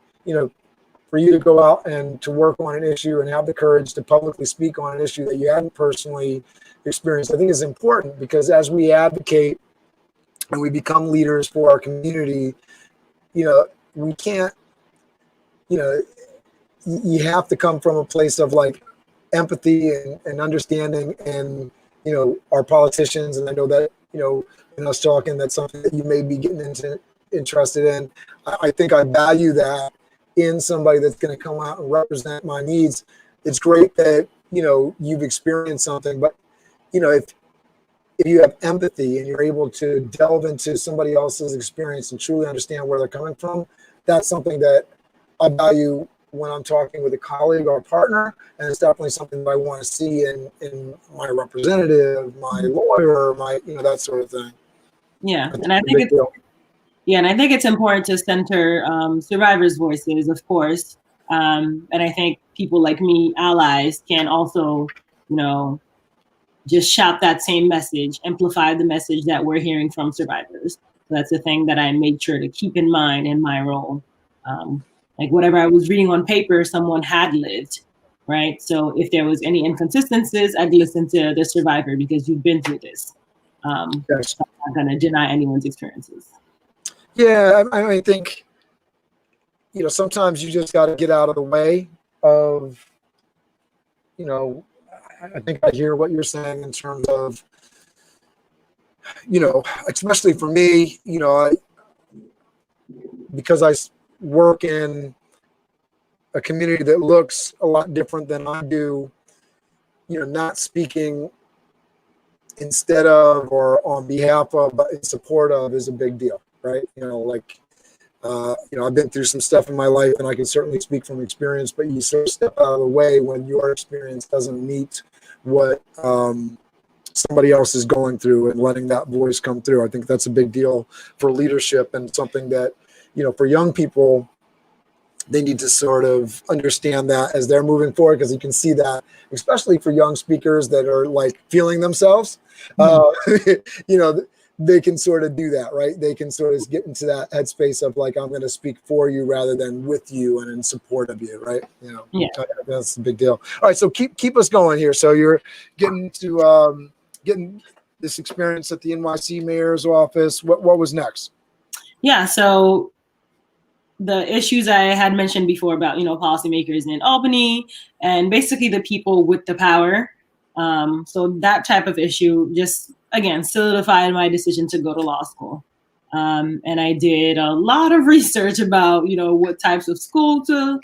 for you to go out and to work on an issue and have the courage to publicly speak on an issue that you hadn't personally experienced, I think is important, because as we advocate and we become leaders for our community, we can't, you have to come from a place of like empathy and understanding, and our politicians, and I know that when I was talking, that's something that you may be getting interested in. I think I value that in somebody that's going to come out and represent my needs. It's great that you've experienced something, but if you have empathy and you're able to delve into somebody else's experience and truly understand where they're coming from, that's something that I value when I'm talking with a colleague or a partner, and it's definitely something that I want to see in my representative, my lawyer, that sort of thing. Yeah, and I think it's important to center survivors' voices, of course, and I think people like me, allies, can also, just shout that same message, amplify the message that we're hearing from survivors. So that's the thing that I made sure to keep in mind in my role. Like whatever I was reading on paper, someone had lived, right? So if there was any inconsistencies, I'd listen to the survivor, because you've been through this. Yes. So I'm not going to deny anyone's experiences. Yeah, I think, sometimes you just got to get out of the way of, I think I hear what you're saying in terms of, especially for me, because I work in a community that looks a lot different than I do, not speaking instead of or on behalf of, but in support of, is a big deal, right? I've been through some stuff in my life, and I can certainly speak from experience, but you sort of step out of the way when your experience doesn't meet what somebody else is going through, and letting that voice come through. I think that's a big deal for leadership, and something that, for young people, they need to sort of understand that as they're moving forward, because you can see that, especially for young speakers that are like feeling themselves, they can sort of do that, right? They can sort of get into that headspace of like, I'm going to speak for you rather than with you and in support of you, right? Yeah. That's a big deal. All right, so keep us going here. So you're getting to getting this experience at the NYC mayor's office. What was next? Yeah, so the issues I had mentioned before about, policymakers in Albany and basically the people with the power. So that type of issue just, again, solidified my decision to go to law school. And I did a lot of research about, what types of school to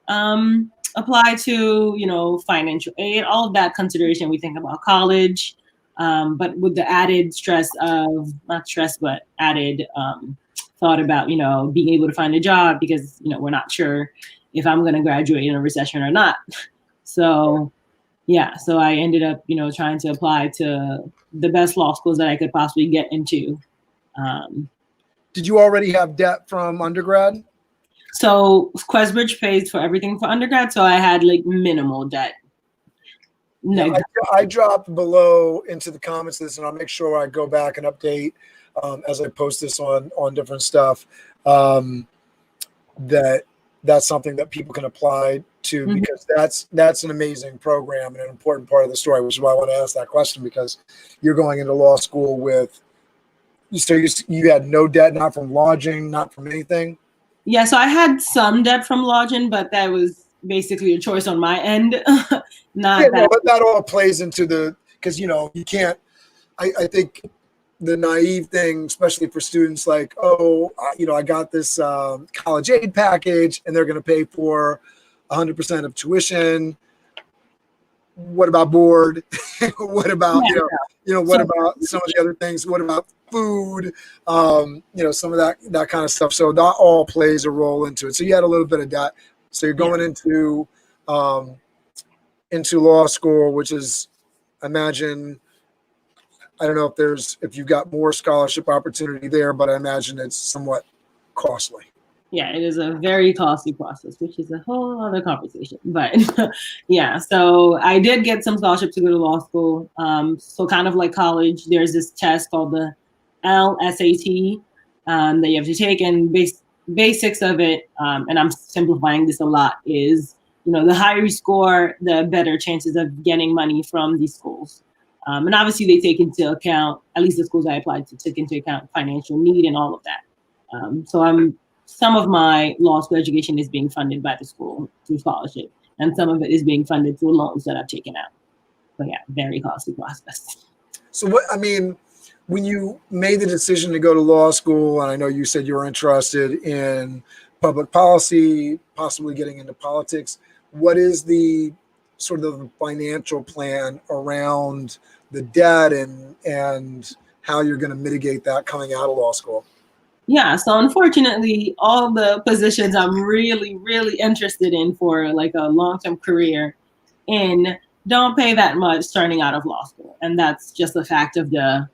apply to, financial aid, all of that consideration. We think about college, but with the added stress of, not stress, but added thought about, being able to find a job, because, we're not sure if I'm going to graduate in a recession or not. So, yeah, so I ended up, trying to apply to the best law schools that I could possibly get into. Did you already have debt from undergrad? So Quesbridge pays for everything for undergrad, so I had like minimal debt. No, yeah, I dropped below into the comments this, and I'll make sure I go back and update as I post this on different stuff. That's something that people can apply to, because that's an amazing program and an important part of the story, which is why I want to ask that question, because you're going into law school with, so you had no debt, not from lodging, not from anything? Yeah, so I had some debt from lodging, but that was basically a choice on my end. But that all plays into because you can't, I think the naive thing, especially for students, like, I got this college aid package and they're going to pay for 100% of tuition? What about board? What about, what about some of the other things? What about food? Some of that kind of stuff. So that all plays a role into it. So you had a little bit of that. So you're going into law school, which is, imagine, I don't know if you've got more scholarship opportunity there, but I imagine it's somewhat costly. Yeah, it is a very costly process, which is a whole other conversation. But yeah, so I did get some scholarship to go to law school. So kind of like college, there's this test called the Lsat that you have to take, and basics of it, and I'm simplifying this a lot, is the higher you score, the better chances of getting money from these schools. And obviously they take into account, at least the schools I applied to took into account financial need and all of that. So some of my law school education is being funded by the school through scholarship, and some of it is being funded through loans that I've taken out. But yeah, very costly process. So when you made the decision to go to law school, and I know you said you were interested in public policy, possibly getting into politics, what is the sort of financial plan around the debt and how you're going to mitigate that coming out of law school? Yeah, so unfortunately, all the positions I'm really, really interested in for like a long-term career in don't pay that much starting out of law school. And that's just a fact of the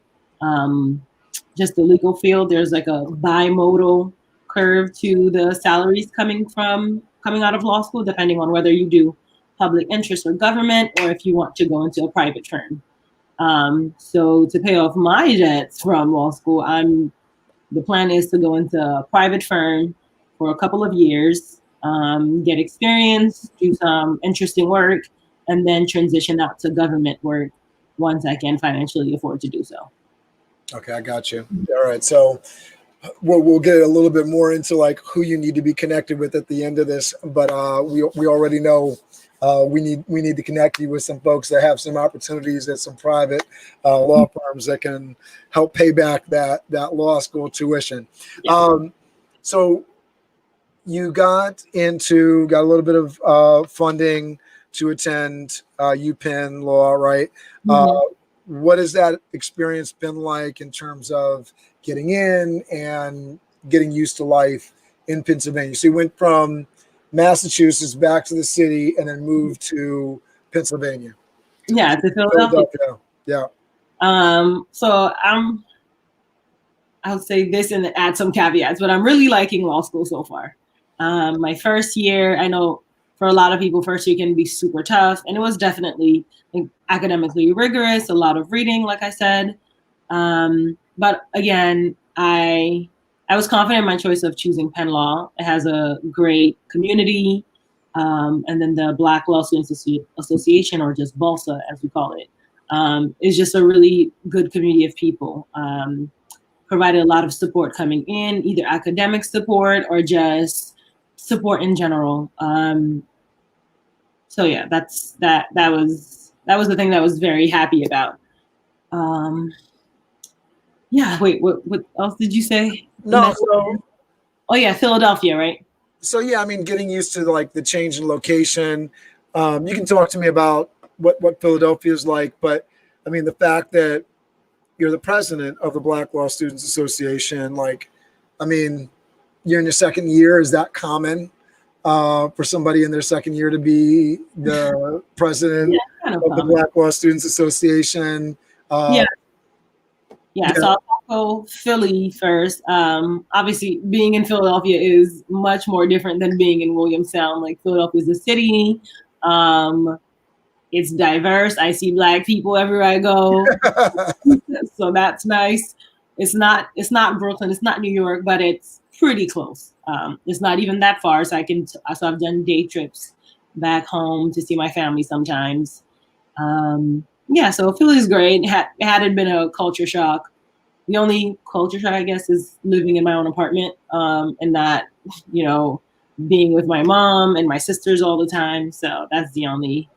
legal field. There's like a bimodal curve to the salaries coming out of law school, depending on whether you do public interest or government, or if you want to go into a private firm. So to pay off my debts from law school, the plan is to go into a private firm for a couple of years, get experience, do some interesting work, and then transition out to government work once I can financially afford to do so. Okay, I got you. All right, so we'll get a little bit more into like who you need to be connected with at the end of this, but we already know we need to connect you with some folks that have some opportunities at some private law firms that can help pay back that law school tuition. Yeah. So you got a little bit of funding to attend UPenn Law, right? Mm-hmm. What has that experience been like in terms of getting in and getting used to life in Pennsylvania? So you went from Massachusetts back to the city and then moved to Pennsylvania. Yeah, to Philadelphia. Yeah. So I'll say this and add some caveats, but I'm really liking law school so far. My first year, I know for a lot of people, first year can be super tough, and it was definitely academically rigorous, a lot of reading, like I said. But again, I was confident in my choice of choosing Penn Law. It has a great community, and then the Black Law Students Association, or just BLSA as we call it, is just a really good community of people. Provided a lot of support coming in, either academic support or just support in general. So yeah, that was the thing that I was very happy about. Yeah, wait, what else did you say? No, oh yeah, Philadelphia, right? So yeah, I mean, getting used to like the change in location. You can talk to me about what Philadelphia is like, but I mean, the fact that you're the president of the Black Law Students Association, like, I mean, you're in your second year. Is that common for somebody in their second year to be the president of the Black Law Students Association? Yeah, so I'll go Philly first. Obviously, being in Philadelphia is much more different than being in Williamstown. Like, Philadelphia is a city. It's diverse. I see Black people everywhere I go. So that's nice. It's not Brooklyn, it's not New York, but it's pretty close. It's not even that far. So I've done day trips back home to see my family sometimes. Yeah, so Philly is great. It hadn't been a culture shock. The only culture shock, I guess, is living in my own apartment, and not, being with my mom and my sisters all the time. So that's the only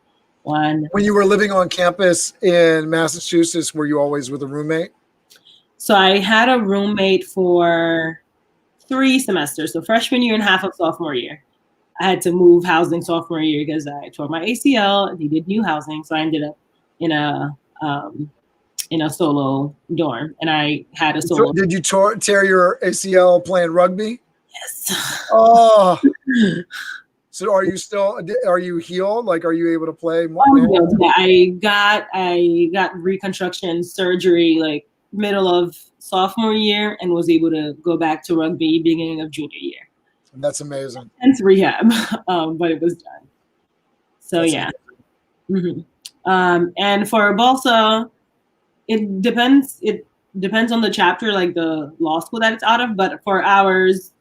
one. When you were living on campus in Massachusetts, were you always with a roommate? So I had a roommate for 3 semesters, so freshman year and half of sophomore year. I had to move housing sophomore year because I tore my ACL and needed new housing. So I ended up in a solo dorm, and I had a solo. Did you tear your ACL playing rugby? Yes. Oh, so are you healed? Like, are you able to play more? Oh, yeah. I got reconstruction surgery like middle of sophomore year and was able to go back to rugby beginning of junior year. That's amazing. And rehab, but it was done. So That's yeah. And for Balsa, it depends. It depends on the chapter, like the law school that it's out of. But for ours,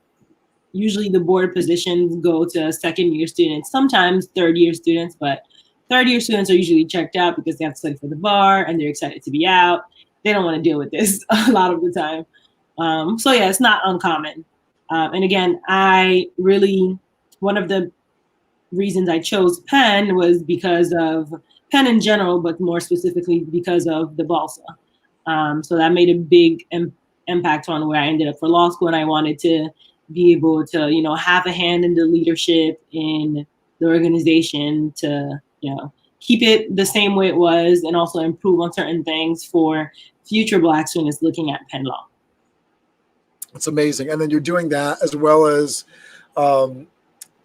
usually the board positions go to second year students, sometimes third year students, but third year students are usually checked out because they have to study for the bar and they're excited to be out. They don't want to deal with this a lot of the time. So yeah, it's not uncommon. And again, one of the reasons I chose Penn was because of Penn in general, but more specifically because of the Balsa. So that made a big impact on where I ended up for law school, and I wanted to be able to, have a hand in the leadership in the organization to, keep it the same way it was and also improve on certain things for future Black students looking at Penn Law. It's amazing. And then you're doing that as well as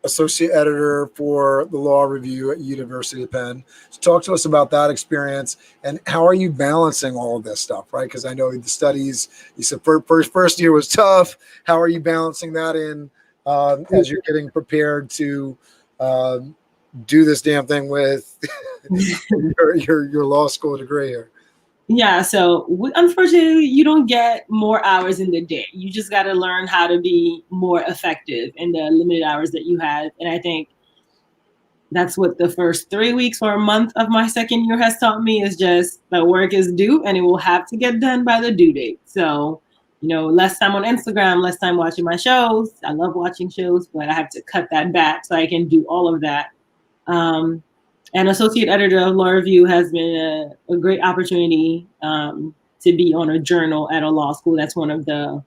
associate editor for the law review at University of Penn. So talk to us about that experience and how are you balancing all of this stuff, right? Because I know the studies, you said first year was tough. How are you balancing that in as you're getting prepared to do this damn thing with your law school degree here? Yeah, so unfortunately, you don't get more hours in the day. You just got to learn how to be more effective in the limited hours that you have. And I think that's what the first 3 weeks or a month of my second year has taught me, is just that work is due and it will have to get done by the due date. So, less time on Instagram, less time watching my shows. I love watching shows, but I have to cut that back so I can do all of that. And associate editor of Law Review has been a great opportunity to be on a journal at a law school. That's one of the,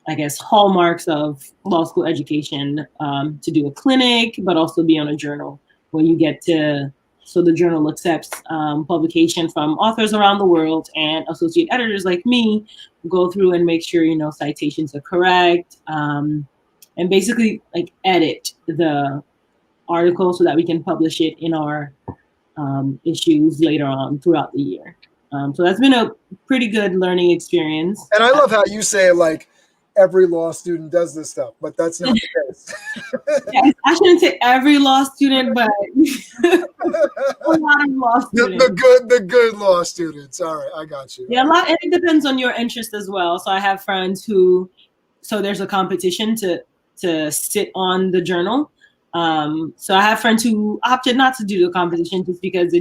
I guess, hallmarks of law school education, to do a clinic, but also be on a journal where you get to, so the journal accepts publication from authors around the world, and associate editors like me go through and make sure, citations are correct, and basically like edit the article so that we can publish it in our issues later on throughout the year. So that's been a pretty good learning experience. And I love how you say like every law student does this stuff, but that's not the case. Yeah, I shouldn't say every law student, but a lot of law students. The good law students. All right, I got you. Yeah, and it depends on your interest as well. So I have friends so there's a competition to sit on the journal. So I have friends who opted not to do the competition just because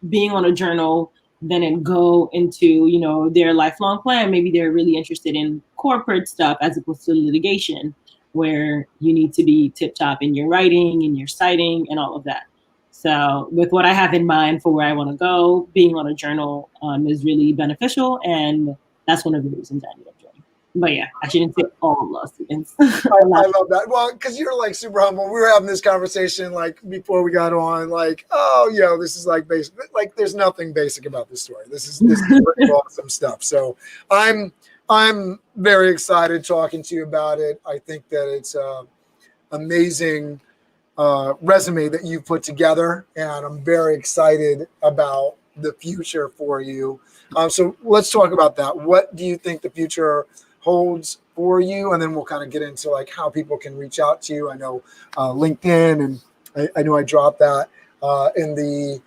being on a journal, then it go into, their lifelong plan. Maybe they're really interested in corporate stuff as opposed to litigation, where you need to be tip top in your writing, in your citing, and all of that. So with what I have in mind for where I want to go, being on a journal is really beneficial. And that's one of the reasons I ended up joining. But yeah, I shouldn't say all law students. I love that. Well, because you're like super humble. We were having this conversation like before we got on, like, oh, this is like basic. Like, there's nothing basic about this story. This is pretty awesome stuff. So I'm very excited talking to you about it. I think that it's an amazing resume that you put together, and I'm very excited about the future for you. So let's talk about that. What do you think the future holds for you? And then we'll kind of get into like how people can reach out to you. I know LinkedIn, and I know I dropped that in the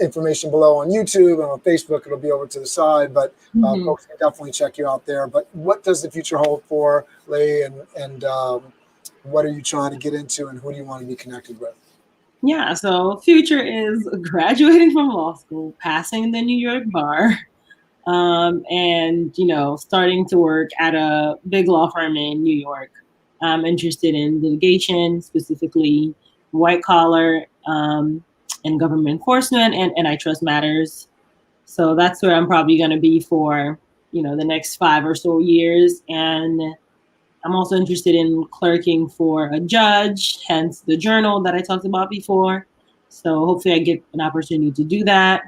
information below on YouTube, and on Facebook it'll be over to the side, but folks can definitely check you out there. But what does the future hold for Leigh, and what are you trying to get into, and who do you want to be connected with? Yeah, so future is graduating from law school, passing the New York bar, and starting to work at a big law firm in New York. I'm interested in litigation, specifically white collar and government enforcement and antitrust matters. So that's where I'm probably going to be for the next 5 or so years. And I'm also interested in clerking for a judge, hence the journal that I talked about before. So hopefully I get an opportunity to do that.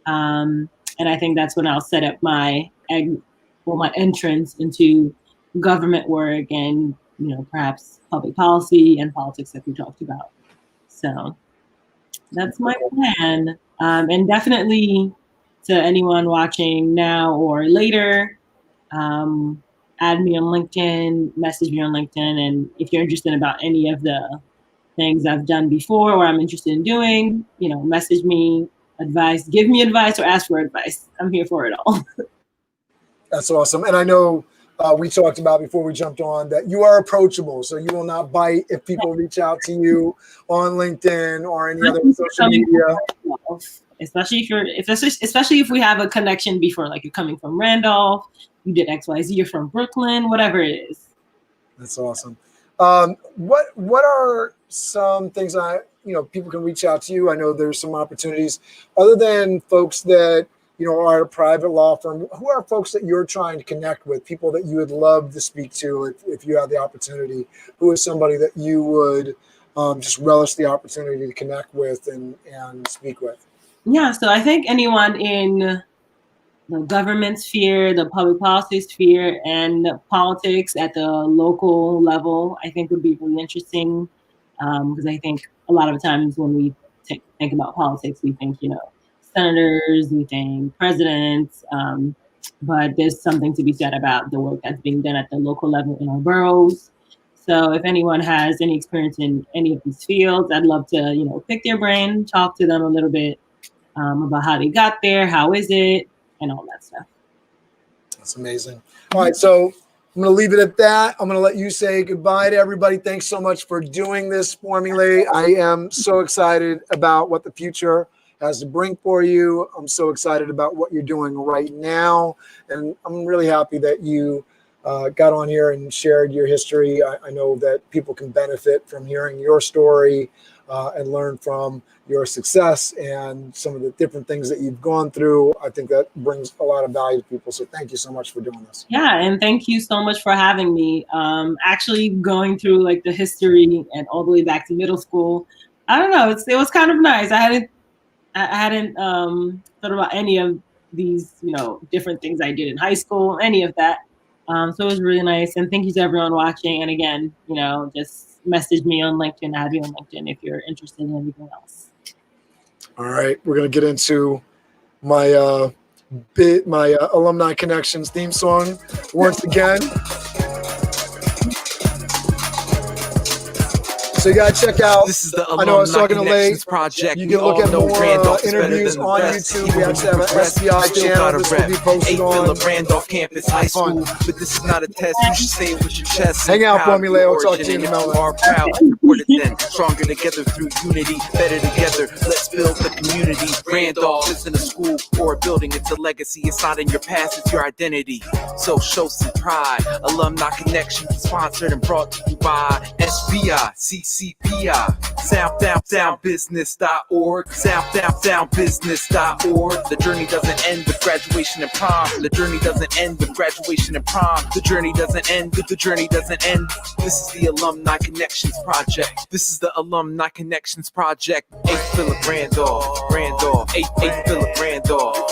And I think that's when I'll set up my entrance into government work and, perhaps public policy and politics like we talked about. So that's my plan. And definitely to anyone watching now or later, add me on LinkedIn, message me on LinkedIn. And if you're interested about any of the things I've done before or I'm interested in doing, message me, give me advice or ask for advice. I'm here for it all. That's awesome. And I know we talked about before we jumped on that you are approachable. So you will not bite if people reach out to you on LinkedIn or any other social media. Especially if we have a connection before, like you're coming from Randolph, you did XYZ, you're from Brooklyn, whatever it is. That's awesome. What are some things people can reach out to you? I know there's some opportunities other than folks that, are at a private law firm. Who are folks that you're trying to connect with, people that you would love to speak to if you have the opportunity? Who is somebody that you would just relish the opportunity to connect with and speak with? Yeah, so I think anyone in the government sphere, the public policy sphere, and politics at the local level, I think would be really interesting. Because I think a lot of times when we think about politics, we think, senators, we think presidents, but there's something to be said about the work that's being done at the local level in our boroughs. So if anyone has any experience in any of these fields, I'd love to, pick their brain, talk to them a little bit about how they got there, how is it, and all that stuff. That's amazing. All right, so I'm going to leave it at that. I'm going to let you say goodbye to everybody. Thanks so much for doing this for me, Leigh. I am so excited about what the future has to bring for you. I'm so excited about what you're doing right now. And I'm really happy that you got on here and shared your history. I know that people can benefit from hearing your story and learn from your success and some of the different things that you've gone through. I think that brings a lot of value to people. So thank you so much for doing this. Yeah, and thank you so much for having me. Actually going through like the history and all the way back to middle school, I don't know, it was kind of nice. I hadn't thought about any of these, different things I did in high school, any of that. So it was really nice. And thank you to everyone watching. And again, just message me on LinkedIn, add me on LinkedIn if you're interested in anything else. All right, we're going to get into my Alumni Connections theme song once again. So you gotta check out. This is the I know I was talking to Leigh. Project. You can look at more interviews on YouTube. We actually have an SBI channel. This will be posted on Randolph Campus High School. But this is not a test. You should say it with your chest. Hang out for me, Leigh. I'll talk to you in a moment. Are proud, supported then, stronger together through unity, better together. Let's build the community. Randolph isn't a school or a building. It's a legacy. It's not in your past. It's your identity. So show some pride. Alumni Connections is sponsored and brought to you by SBI, CCPI, SoundDownBusiness.org, SoundDownBusiness.org. The journey doesn't end with graduation and prom. The journey doesn't end with graduation and prom. The journey doesn't end with the journey doesn't end. This is the Alumni Connections Project. This is the Alumni Connections Project. 8th Philip Randolph, 8th Philip Randolph.